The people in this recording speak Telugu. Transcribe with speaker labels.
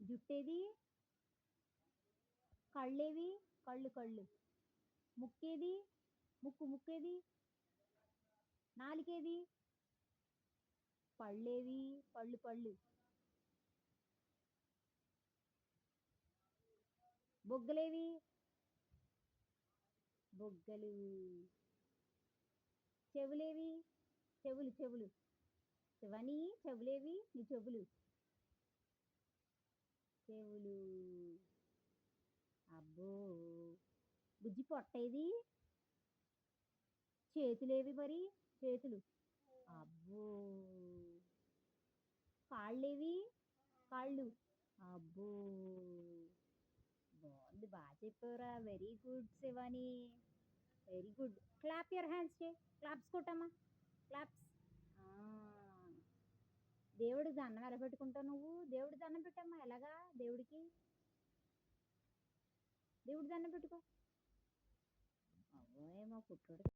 Speaker 1: జుట్టేది? కళ్ళేవి? కళ్ళు. ముక్కేది? ముక్కేది? నాలుకేది? పళ్ళేవి? పళ్ళు. బొగ్గలేవి? బొగ్గలు. చెవులేవి? చెవులు. శివాని చెవులేవి? నీ చెవులు. అబ్బో! బుజ్జి పొట్టేది? చేతులేవి మరి? చేతులు. అబ్బో! కాళ్ళేవి? కాళ్ళు. అబ్బో! బావుంది. చెప్పావురా. Very good Shivani. Very good. Clap your hands చెయ్. క్లాప్స్ కొట్టమ్మా. క్లాప్స్. ఆ! దేవుడికి దండం ఎలా పెట్టుకుంటావు నువ్వు? దేవుడికి దండం పెట్టమ్మా. ఎలాగా దేవుడికి? దేవుడికి దండం పెట్టుకో. అమ్మోయ్! మా పుట్టోడికి